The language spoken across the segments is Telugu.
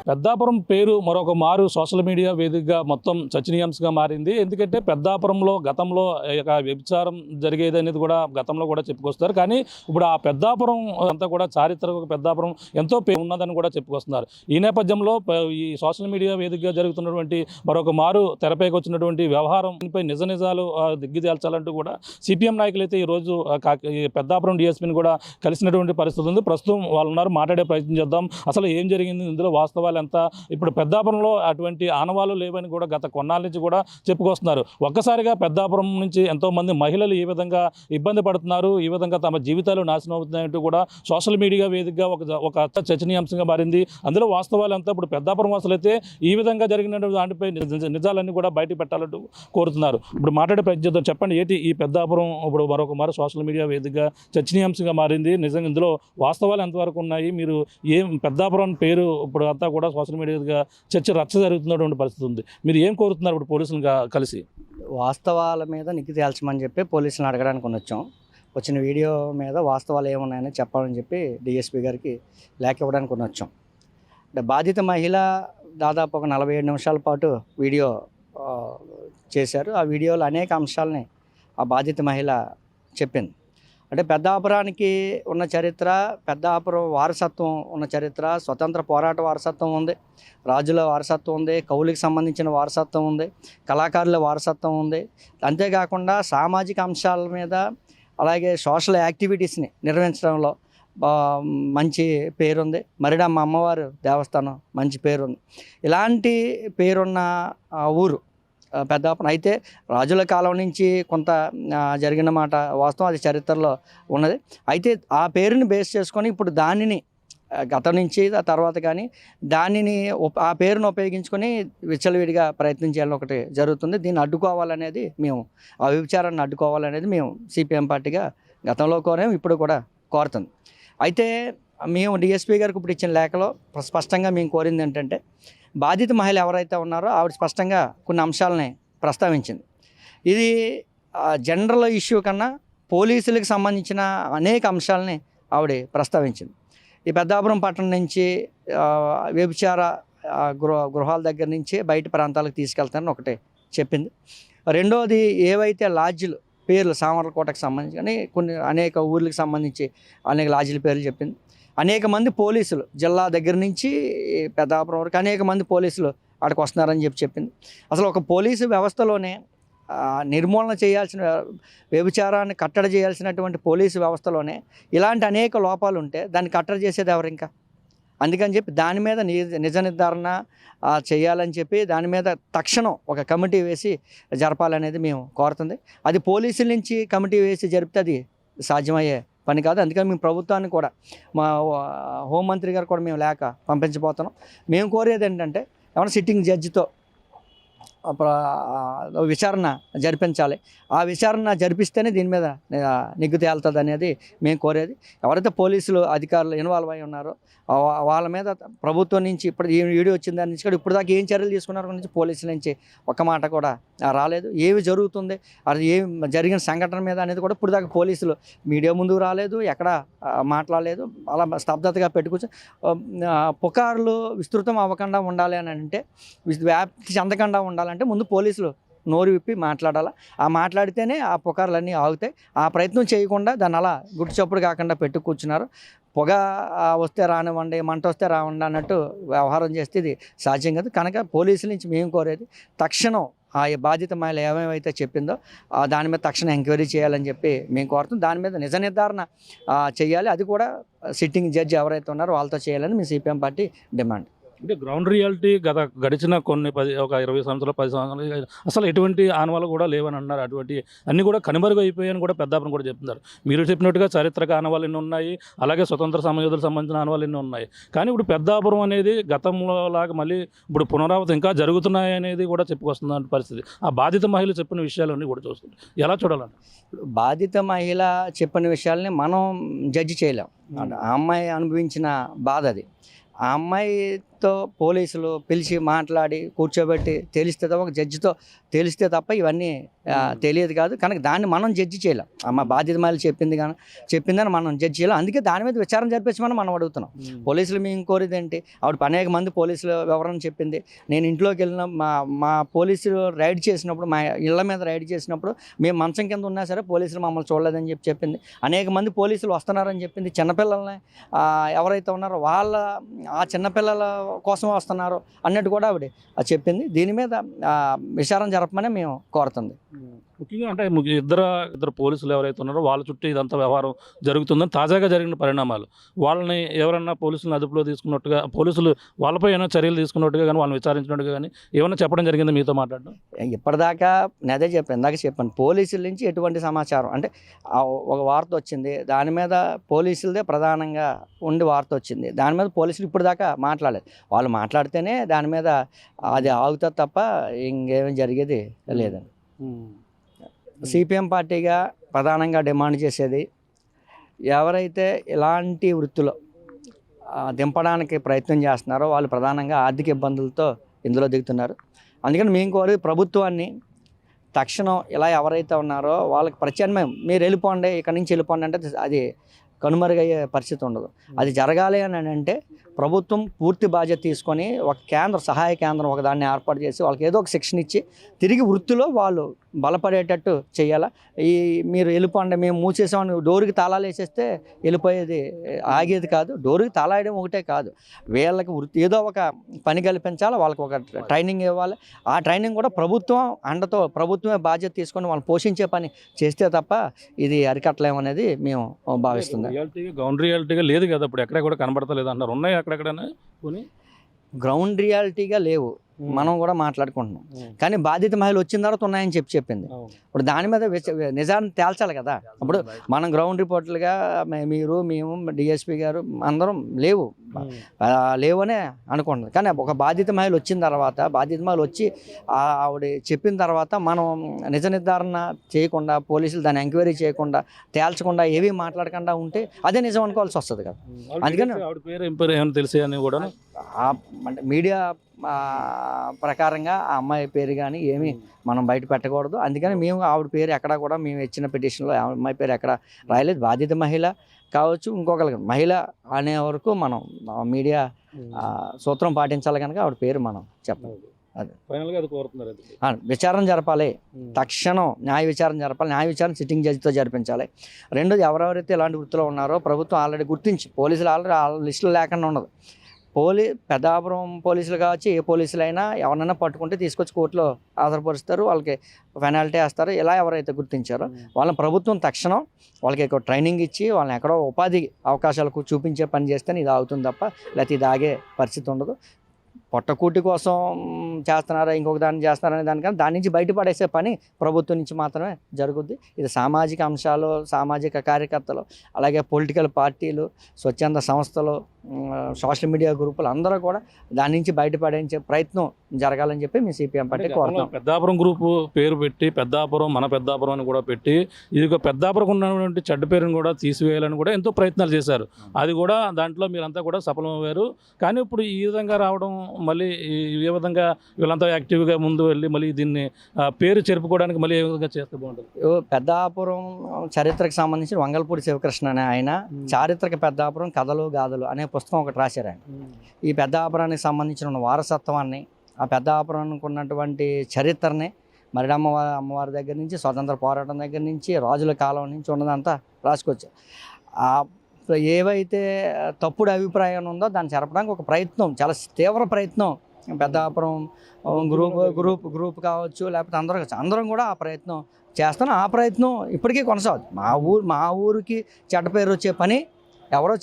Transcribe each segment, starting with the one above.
పెద్దాపురం పేరు మరొక మారు సోషల్ మీడియా వేదికగా మొత్తం చర్చనీయాంశంగా మారింది. ఎందుకంటే పెద్దాపురంలో గతంలో వ్యభిచారం జరిగేది అనేది కూడా గతంలో కూడా చెప్పుకొస్తారు. కానీ ఇప్పుడు ఆ పెద్దాపురం అంతా కూడా చారిత్రక పెద్దాపురం ఎంతో పేరు ఉన్నదని కూడా చెప్పుకొస్తున్నారు. ఈ నేపథ్యంలో ఈ సోషల్ మీడియా వేదికగా జరుగుతున్నటువంటి మరొక మారు తెరపైకి వచ్చినటువంటి వ్యవహారంపై నిజాలు దిగ్గుదేల్చాలంటూ కూడా సిపిఎం నాయకులైతే ఈరోజు పెద్దాపురం డిఎస్పీని కూడా కలిసినటువంటి పరిస్థితి ఉంది. ప్రస్తుతం వాళ్ళు ఉన్నారు, మాట్లాడే ప్రయత్నం చేద్దాం. అసలు ఏం జరిగింది, ఇందులో వాస్తవాలు ఎంత? ఇప్పుడు పెద్దాపురంలో అటువంటి ఆనవాళ్ళు లేవని కూడా గత కొన్నాళ్ళ నుంచి కూడా చెప్పుకొస్తున్నారు. ఒక్కసారిగా పెద్దాపురం నుంచి ఎంతోమంది మహిళలు ఈ విధంగా ఇబ్బంది పడుతున్నారు, ఈ విధంగా తమ జీవితాలు నాశనం అవుతున్నాయంటూ కూడా సోషల్ మీడియా వేదికగా ఒక చర్చనీయాంశంగా మారింది. అందులో వాస్తవాలు ఎంత? ఇప్పుడు పెద్దాపురం వాసులైతే ఈ విధంగా జరిగిన దానిపై నిజాలన్నీ కూడా బయట పెట్టాలంటూ కోరుతున్నారు. ఇప్పుడు మాట్లాడే ప్రయత్నం చేద్దాం. చెప్పండి, ఏంటి ఈ పెద్దాపురం ఇప్పుడు మరొక మారు సోషల్ మీడియా వేదికగా చర్చనీయాంశంగా మారింది? నిజంగా ఇందులో వాస్తవాలు ఎంతవరకు ఉన్నాయి? మీరు పెద్దాపురం పేరు ఇప్పుడు అంతా కూడా సోషల్ మీడియాగా రచ్చ జరుగుతున్నటువంటి పరిస్థితి ఉంది. మీరు ఏం కోరుతున్నారు ఇప్పుడు పోలీసులు కలిసి? వాస్తవాల మీద నిగ్గు తేల్చమని చెప్పి పోలీసులను అడగడానికి వచ్చాం. వచ్చిన వీడియో మీద వాస్తవాలు ఏమున్నాయని చెప్పాలని చెప్పి డిఎస్పీ గారికి లేఖ ఇవ్వడానికి వచ్చాం. అంటే బాధిత మహిళ దాదాపు ఒక 47 నిమిషాల పాటు వీడియో చేశారు. ఆ వీడియోలో అనేక అంశాలని ఆ బాధిత మహిళ చెప్పింది. అంటే పెద్దాపురానికి ఉన్న చరిత్ర, పెద్దాపురం వారసత్వం ఉన్న చరిత్ర, స్వతంత్ర పోరాట వారసత్వం ఉంది, రాజుల వారసత్వం ఉంది, కవులకు సంబంధించిన వారసత్వం ఉంది, కళాకారుల వారసత్వం ఉంది. అంతేకాకుండా సామాజిక అంశాల మీద అలాగే సోషల్ యాక్టివిటీస్ని నిర్వహించడంలో మంచి పేరుంది. మరిడమ్మ అమ్మవారు దేవస్థానం మంచి పేరుంది. ఇలాంటి పేరున్న ఊరు పెద్దాపురం. అయితే రాజుల కాలం నుంచి కొంత జరిగిన మాట వాస్తవం, అది చరిత్రలో ఉన్నది. అయితే ఆ పేరుని బేస్ చేసుకొని ఇప్పుడు దానిని గతం నుంచి ఆ తర్వాత కానీ దానిని ఆ పేరును ఉపయోగించుకొని విచ్చలవిడిగా ప్రయత్నం చేయాలని ఒకటి జరుగుతుంది. దీన్ని అడ్డుకోవాలనేది మేము, ఆ వ్యభిచారాన్ని అడ్డుకోవాలనేది మేము సిపిఎం పార్టీగా గతంలో కోరాము, ఇప్పుడు కూడా కోరుతుంది. అయితే మేము డిఎస్పీ గారికి ఇప్పుడు ఇచ్చిన లేఖలో స్పష్టంగా మేము కోరింది ఏంటంటే, బాధిత మహిళ ఎవరైతే ఉన్నారో ఆవిడ స్పష్టంగా కొన్ని అంశాలని ప్రస్తావించింది. ఇది జనరల్ ఇష్యూ కన్నా పోలీసులకు సంబంధించిన అనేక అంశాలని ఆవిడ ప్రస్తావించింది. ఈ పెద్దాపురం పట్టణం నుంచి వ్యభిచార గృహాల దగ్గర నుంచి బయట ప్రాంతాలకు తీసుకెళ్తానని ఒకటి చెప్పింది. రెండోది, ఏవైతే లాడ్జిలు పేర్లు సామర్లకోటకు సంబంధించి కానీ కొన్ని అనేక ఊర్లకు సంబంధించి అనేక లాడ్జిల పేర్లు చెప్పింది. అనేక మంది పోలీసులు జిల్లా దగ్గర నుంచి పెద్దాపురం వరకు అనేక మంది పోలీసులు అక్కడికి వస్తున్నారని చెప్పింది. అసలు ఒక పోలీసు వ్యవస్థలోనే నిర్మూలన చేయాల్సిన, వ్యభిచారాన్ని కట్టడి చేయాల్సినటువంటి పోలీసు వ్యవస్థలోనే ఇలాంటి అనేక లోపాలు ఉంటే దాన్ని కట్టడి చేసేది ఎవరు ఇంకా? అందుకని చెప్పి దాని మీద నిజ నిర్ధారణ చేయాలని చెప్పి దాని మీద తక్షణం ఒక కమిటీ వేసి జరపాలనేది మేము కోరుతుంది. అది పోలీసుల నుంచి కమిటీ వేసి జరిపితే అది సాధ్యమయ్యే పని కాదు. అందుకని మేము ప్రభుత్వాన్ని కూడా, మా హోంమంత్రి గారు కూడా మేము లేఖ పంపించబోతున్నాం. మేము కోరేది ఏంటంటే, ఏమైనా సిట్టింగ్ జడ్జితో విచారణ జరిపించాలి. ఆ విచారణ జరిపిస్తేనే దీని మీద నిగ్గు తేలుతుంది అనేది మేము కోరేది. ఎవరైతే పోలీసులు అధికారులు ఇన్వాల్వ్ అయి ఉన్నారో వాళ్ళ మీద ప్రభుత్వం నుంచి ఇప్పుడు ఈ వీడియో వచ్చిన దాని నుంచి కూడా ఇప్పుడు దాకా ఏం చర్యలు తీసుకున్నారో నుంచి పోలీసుల నుంచి ఒక్క మాట కూడా రాలేదు. ఏమి జరుగుతుంది, అది ఏం జరిగిన సంఘటన మీద అనేది కూడా ఇప్పుడు దాకా పోలీసులు మీడియా ముందుకు రాలేదు, ఎక్కడ మాట్లాడలేదు. అలా స్తబ్దతగా పెట్టుకొచ్చి పుకార్లు విస్తృతం అవ్వకుండా ఉండాలి అని అంటే, వ్యాప్తి చెందకుండా ఉండాలంటే ముందు పోలీసులు నోరు విప్పి మాట్లాడాలా. ఆ మాట్లాడితేనే ఆ పుకార్లన్నీ ఆగుతాయి. ఆ ప్రయత్నం చేయకుండా దాన్ని అలా గుట్టు చప్పుడు కాకుండా పెట్టు కూర్చున్నారు. పొగ వస్తే రానివ్వండి, మంట వస్తే రావండి అన్నట్టు వ్యవహారం చేస్తే ఇది సాధ్యం కాదు. కనుక పోలీసుల నుంచి మేము కోరేది, తక్షణం ఆ బాధిత మహిళ ఏమేమైతే చెప్పిందో దాని మీద తక్షణం ఎంక్వైరీ చేయాలని చెప్పి మేము కోరుతాం. దాని మీద నిజ నిర్ధారణ చేయాలి. అది కూడా సిట్టింగ్ జడ్జి ఎవరైతే ఉన్నారో వాళ్ళతో చేయాలని మీ సిపిఎం పార్టీ డిమాండ్. అంటే గ్రౌండ్ రియాలిటీ గడిచిన కొన్ని 20 సంవత్సరాలు 10 సంవత్సరాలు అసలు ఎటువంటి ఆనవాళ్ళు కూడా లేవని అన్నారు. అటువంటి అన్నీ కూడా కనుమరుగు అయిపోయాయని కూడా పెద్దాపురం కూడా చెప్తున్నారు. మీరు చెప్పినట్టుగా చారిత్రక ఆనవాళ్ళు ఎన్ని ఉన్నాయి, అలాగే స్వతంత్ర సమయోధులకు సంబంధించిన ఆనవాళ్ళు ఎన్ని ఉన్నాయి. కానీ ఇప్పుడు పెద్దాపురం అనేది గతంలో లాగా మళ్ళీ ఇప్పుడు పునరావృతం ఇంకా జరుగుతున్నాయి అనేది కూడా చెప్పుకొస్తున్న పరిస్థితి. ఆ బాధిత మహిళ చెప్పిన విషయాలన్నీ కూడా చూస్తుంది. ఎలా చూడాలంటే, బాధిత మహిళ చెప్పిన విషయాల్ని మనం జడ్జి చేయలేం. ఆ అమ్మాయి అనుభవించిన బాధ అది. ఆ అమ్మాయితో జడ్జితో పోలీసులు పిలిచి మాట్లాడి కూర్చోబెట్టి ఒక జడ్జితో తేలిస్తే తప్ప ఇవన్నీ తెలియదు కాదు. కనుక దాన్ని మనం జడ్జి చేయలేం. మా బాధ్యత మళ్ళీ చెప్పిందని మనం జడ్జి చేయలేం. అందుకే దాని మీద విచారణ జరిపించమని మనం అడుగుతున్నాం. పోలీసులు మేము కోరేది ఏంటి, ఆవిడ అనేక మంది పోలీసులు వివరణ చెప్పింది. నేను ఇంట్లోకి వెళ్ళిన మా పోలీసులు రైడ్ చేసినప్పుడు, మా ఇళ్ల మీద రైడ్ చేసినప్పుడు మేము మంచం కింద ఉన్నా సరే పోలీసులు మమ్మల్ని చూడలేదని చెప్పింది. అనేక మంది పోలీసులు వస్తున్నారని చెప్పింది. చిన్నపిల్లల్ని ఎవరైతే ఉన్నారో ఆ చిన్నపిల్లల కోసం వస్తున్నారు అన్నట్టు కూడా ఆవిడ చెప్పింది. దీని మీద విచారణ జరపమని మేము కోరుతుంది. ముఖ్యంగా అంటే ఇద్దరు పోలీసులు ఎవరైతే ఉన్నారో వాళ్ళ చుట్టూ ఇదంతా వ్యవహారం జరుగుతుందని తాజాగా జరిగిన పరిణామాలు, వాళ్ళని ఎవరన్నా పోలీసులను అదుపులో తీసుకున్నట్టుగా, పోలీసులు వాళ్ళపై ఏమైనా చర్యలు తీసుకున్నట్టుగా కానీ వాళ్ళని విచారించినట్టుగా కానీ ఏమైనా చెప్పడం జరిగింది మీతో మాట్లాడడం? ఇప్పటిదాకా నేనే చెప్పాను పోలీసుల నుంచి ఎటువంటి సమాచారం అంటే ఒక వార్త వచ్చింది, దాని మీద పోలీసులదే ప్రధానంగా ఉండి వార్త వచ్చింది. దాని మీద పోలీసులు ఇప్పటిదాకా మాట్లాడలేదు. వాళ్ళు మాట్లాడితేనే దాని మీద అది ఆగుతుంది తప్ప ఇంకేమీ జరిగేది లేదండి. సిపిఎం పార్టీగా ప్రధానంగా డిమాండ్ చేసేది, ఎవరైతే ఇలాంటి వృత్తిలో దింపడానికి ప్రయత్నం చేస్తున్నారో వాళ్ళు ప్రధానంగా ఆర్థిక ఇబ్బందులతో ఇందులో దిగుతున్నారు. అందుకని మేము కోరి ప్రభుత్వాన్ని తక్షణం ఇలా ఎవరైతే ఉన్నారో వాళ్ళకి ప్రత్యామ్నాయం, మీరు వెళ్ళిపోండి, ఇక్కడి నుంచి వెళ్ళిపోండి అంటే అది కనుమరుగయ్యే పరిస్థితి ఉండదు. అది జరగాలి అని అంటే ప్రభుత్వం పూర్తి బాధ్యత తీసుకొని ఒక సహాయ కేంద్రం ఒకదాన్ని ఏర్పాటు చేసి వాళ్ళకి ఏదో ఒక శిక్షణ ఇచ్చి తిరిగి వృత్తిలో వాళ్ళు బలపడేటట్టు చేయాలా. మీరు వెళ్ళిపోండి, మేము మూసేసామని డోరుకి తాళాలు వేసేస్తే వెళ్ళిపోయేది ఆగేది కాదు. డోరుకి తాళాయడం ఒకటే కాదు, వీళ్ళకి వృత్తి ఏదో ఒక పని కల్పించాలి, వాళ్ళకి ఒక ట్రైనింగ్ ఇవ్వాలి. ఆ ట్రైనింగ్ కూడా ప్రభుత్వం అండతో ప్రభుత్వమే బాధ్యత తీసుకొని వాళ్ళని పోషించే పని చేస్తే తప్ప ఇది అరికట్టలేమనేది మేము భావిస్తుంది. గ్రౌండ్ రియాలిటీగా లేదు కదా, ఇప్పుడు ఎక్కడ కూడా కనబడతలేదు అంటారు. ఉన్నాయి అక్కడెక్కడనే గ్రౌండ్ రియాలిటీగా లేవు, మనం కూడా మాట్లాడుకుంటున్నాం. కానీ బాధిత మహిళలు వచ్చిన తర్వాత ఉన్నాయని చెప్పింది. ఇప్పుడు దాని మీద నిజాన్ని తేల్చాలి కదా. అప్పుడు మనం గ్రౌండ్ రిపోర్టర్లుగా మేము డిఎస్పీ గారు అందరం లేవనే అనుకుంటున్నాం. కానీ ఒక బాధిత మహిళ వచ్చిన తర్వాత, బాధిత మహిళ వచ్చి ఆవిడ చెప్పిన తర్వాత మనం నిజ నిర్ధారణ చేయకుండా, పోలీసులు దాన్ని ఎంక్వైరీ చేయకుండా, తేల్చకుండా, ఏవి మాట్లాడకుండా ఉంటే అదే నిజం అనుకోవాల్సి వస్తుంది కదా. అందుకని ఆవిడ పేరు ఏమైనా తెలిసే అని కూడా అంటే మీడియా ప్రకారంగా ఆ అమ్మాయి పేరు కానీ ఏమీ మనం బయట పెట్టకూడదు. అందుకని మేము ఆవిడ పేరు ఎక్కడా కూడా మేము ఇచ్చిన పిటిషన్లో అమ్మాయి పేరు ఎక్కడ రాయలేదు. బాధిత మహిళ కావచ్చు, ఇంకొకరికి మహిళ అనే వరకు మనం మీడియా సూత్రం పాటించాలి కనుక ఆవిడ పేరు మనం చెప్పాలి. అది ఫైనల్గా అది కోరుతున్నారు. విచారణ జరపాలి, తక్షణం న్యాయ విచారణ జరపాలి. న్యాయ విచారణ సిట్టింగ్ జడ్జితో జరిపించాలి. రెండోది, ఎవరెవరైతే ఇలాంటి వృత్తిలో ఉన్నారో ప్రభుత్వం ఆల్రెడీ గుర్తించి, పోలీసులు ఆల్రెడీ ఆ లిస్టులో లేకుండా ఉండదు. పెద్దాపురం పోలీసులు కావచ్చు, ఏ పోలీసులైనా ఎవరైనా పట్టుకుంటే తీసుకొచ్చి కోర్టులో హాజరుపరుస్తారు, వాళ్ళకి పెనాల్టీ వేస్తారు. ఇలా ఎవరైతే గుర్తించారో వాళ్ళని ప్రభుత్వం తక్షణం వాళ్ళకి ఎక్కువ ట్రైనింగ్ ఇచ్చి వాళ్ళని ఎక్కడో ఉపాధి అవకాశాలకు చూపించే పని చేస్తేనే ఇది ఆగుతుంది తప్ప లేకపోతే ఇది ఆగే పరిస్థితి ఉండదు. పొట్టకూటి కోసం చేస్తున్నారా, ఇంకొక దాన్ని చేస్తున్నారనే దానికన్నా దాని నుంచి బయటపడేసే పని ప్రభుత్వం నుంచి మాత్రమే జరుగుద్ది. ఇది సామాజిక అంశాలు, సామాజిక కార్యకర్తలు, అలాగే పొలిటికల్ పార్టీలు, స్వచ్ఛంద సంస్థలు, సోషల్ మీడియా గ్రూపులు అందరూ కూడా దాని నుంచి బయటపడే ప్రయత్నం జరగాలని చెప్పి మీ సిపిఎం పార్టీ కోరుతాం. పెద్దాపురం గ్రూపు పేరు పెట్టి మన పెద్దాపురం అని కూడా పెట్టి ఇది పెద్దాపురం ఉన్నటువంటి చెడ్డ పేరుని కూడా తీసివేయాలని కూడా ఎంతో ప్రయత్నాలు చేశారు. అది కూడా దాంట్లో మీరంతా కూడా సఫలమయ్యారు. కానీ ఇప్పుడు ఈ విధంగా రావడం, మళ్ళీ ఏ విధంగా వీళ్ళంతా యాక్టివ్గా ముందు వెళ్ళి మళ్ళీ దీన్ని పేరు చెరుపుకోవడానికి మళ్ళీ ఏ విధంగా చేస్తే బాగుంటుంది? పెద్దాపురం చరిత్రకు సంబంధించి వంగల్పూడి శివకృష్ణ అనే ఆయన చారిత్రక పెద్దాపురం కథలు గాథలు అనే పుస్తకం ఒకటి రాశారు ఆయన. ఈ పెద్దాపురానికి సంబంధించిన వారసత్వాన్ని, ఆ పెద్దాపురానికి ఉన్నటువంటి చరిత్రని, అమ్మవారి దగ్గర నుంచి, స్వతంత్ర పోరాటం దగ్గర నుంచి, రాజుల కాలం నుంచి ఉన్నదంతా రాసుకొచ్చారు. ఏవైతే తప్పుడు అభిప్రాయం ఉందో దాన్ని జరపడానికి ఒక ప్రయత్నం, చాలా తీవ్ర ప్రయత్నం పెద్దాపురం గ్రూప్ కావచ్చు, లేకపోతే అందరం కూడా ఆ ప్రయత్నం చేస్తాను. ఆ ప్రయత్నం ఇప్పటికీ కొనసాగుతుంది. మా ఊరికి చెడ్డ పేరు వచ్చే పని ఎవరో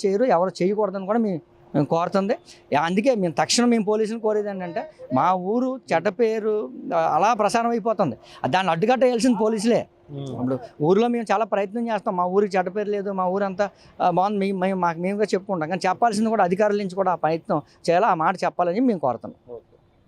చేయకూడదని కూడా మేము కోరుతుంది. అందుకే మేము పోలీసులు కోరేది ఏంటంటే, మా ఊరు చెడ్డ పేరు అలా ప్రసారం అయిపోతుంది, దాన్ని అడ్డుకట్ట వేయాల్సింది పోలీసులే. ఇప్పుడు ఊరిలో మేము చాలా ప్రయత్నం చేస్తాం, మా ఊరికి చెడ్డ పేరు లేదు, మా ఊరంతా బాగుంది, మేముగా చెప్పుకుంటాం. కానీ చెప్పాల్సింది కూడా అధికారుల నుంచి కూడా ఆ ప్రయత్నం చేయాలి, ఆ మాట చెప్పాలని మేము కోరుతున్నాం.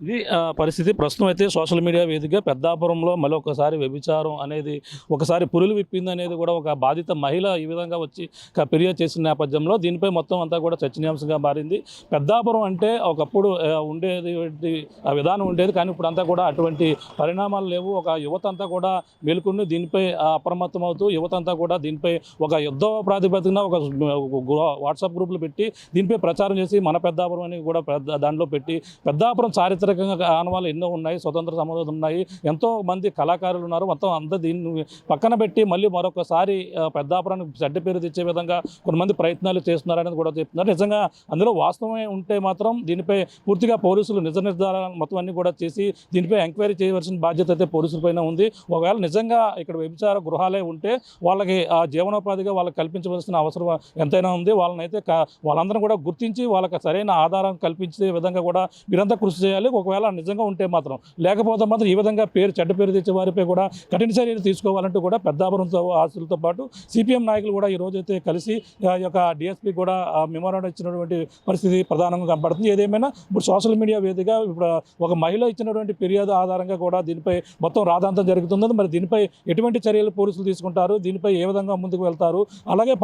ఇది పరిస్థితి ప్రస్తుతం అయితే సోషల్ మీడియా వేదికగా పెద్దాపురంలో మళ్ళీ ఒకసారి వ్యభిచారం అనేది ఒకసారి పురులు విప్పింది అనేది కూడా ఒక బాధిత మహిళ ఈ విధంగా వచ్చి ఫిర్యాదు చేసిన నేపథ్యంలో దీనిపై మొత్తం అంతా కూడా చర్చనీయాంశంగా మారింది. పెద్దాపురం అంటే ఒకప్పుడు ఉండేది ఆ విధానం ఉండేది, కానీ ఇప్పుడు అంతా కూడా అటువంటి పరిణామాలు లేవు. ఒక యువత అంతా కూడా మేలుకొని దీనిపై అప్రమత్తం అవుతూ యువత అంతా కూడా దీనిపై ఒక యుద్ధ ప్రాతిపదికన ఒక వాట్సాప్ గ్రూపులు పెట్టి దీనిపై ప్రచారం చేసి మన పెద్దాపురం అని కూడా దాంట్లో పెట్టి పెద్దాపురం చారిత్రకంగా ఆనవాళ్ళు ఎన్నో ఉన్నాయి, స్వతంత్ర సమరం ఉన్నాయి, ఎంతో మంది కళాకారులు ఉన్నారు. మొత్తం అంతా దీన్ని పక్కన పెట్టి మళ్ళీ మరొకసారి పెద్దాపురానికి చెడ్డ పేరు తెచ్చే విధంగా కొంతమంది ప్రయత్నాలు చేస్తున్నారనేది కూడా చెప్తున్నారు. నిజంగా అందులో వాస్తవమే ఉంటే మాత్రం దీనిపై పూర్తిగా పోలీసులు నిజ నిర్ధారణ మొత్తం అన్ని కూడా చేసి దీనిపై ఎంక్వైరీ చేయవలసిన బాధ్యత అయితే పోలీసులపైన ఉంది. ఒకవేళ నిజంగా ఇక్కడ వ్యభిచార గృహాలే ఉంటే వాళ్ళకి ఆ జీవనోపాధిగా వాళ్ళకి కల్పించవలసిన అవసరం ఎంతైనా ఉంది. వాళ్ళందరూ కూడా గుర్తించి వాళ్ళకి సరైన ఆధారం కల్పించే విధంగా కూడా మీరంతా కృషి చేయాలి. ఒకవేళ నిజంగా ఉంటే మాత్రం, లేకపోతే మాత్రం ఈ విధంగా చెడ్డ పేరు తెచ్చే వారిపై కూడా కఠిన చర్యలు తీసుకోవాలంటూ కూడా పెద్దాపురంతో ఆస్తులతో పాటు సిపిఎం నాయకులు కూడా ఈ రోజైతే కలిసి ఈ యొక్క డిఎస్పీ కూడా మెమోరాండం ఇచ్చినటువంటి పరిస్థితి ప్రధానంగా కనపడుతుంది. ఏదేమైనా ఇప్పుడు సోషల్ మీడియా వేదికగా ఇప్పుడు ఒక మహిళ ఇచ్చినటువంటి ఫిర్యాదు ఆధారంగా కూడా దీనిపై మొత్తం రాద్ధాంతం జరుగుతుంది. మరి దీనిపై ఎటువంటి చర్యలు పోలీసులు తీసుకుంటారు, దీనిపై ఏ విధంగా ముందుకు వెళ్తారు, అలాగే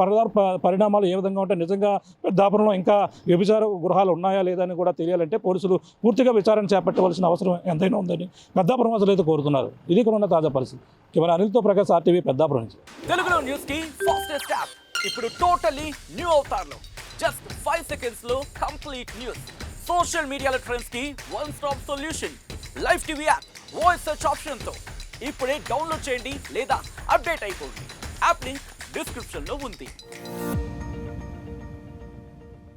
పరిణామాలు ఏ విధంగా ఉంటాయి, నిజంగా పెద్దాపురంలో ఇంకా వ్యభిచార గృహాలు ఉన్నాయా లేదా అని కూడా తెలియాలంటే పోలీసులు పూర్తిగా విచారణ చేపట్టవలసిన అవసరం ఎంతైనా ఉందని పెద్దాపురం వాసులు అయితే కోరుతున్నారు. ఇది ఇక్కడ ఉన్న తాజా పరిస్థితి. కెమెరా అనిల్తో ప్రకాష్, RTV, పెద్దాపురం నుంచి. తెలుగులో న్యూస్ కి ఫాస్టెస్ట్ యాప్ ఇప్పుడు టోటల్లీ న్యూ అవతార్లో జస్ట్ 5 సెకండ్స్ లో కంప్లీట్ న్యూస్. సోషల్ మీడియాలో ట్రెండ్స్ కి one stop solution. Live TV app voice search option తో ఇప్పుడే డౌన్లోడ్ చేయండి లేదా అప్డేట్ అయిపోండి. యాప్ లింక్ డిస్క్రిప్షన్ లో ఉంది.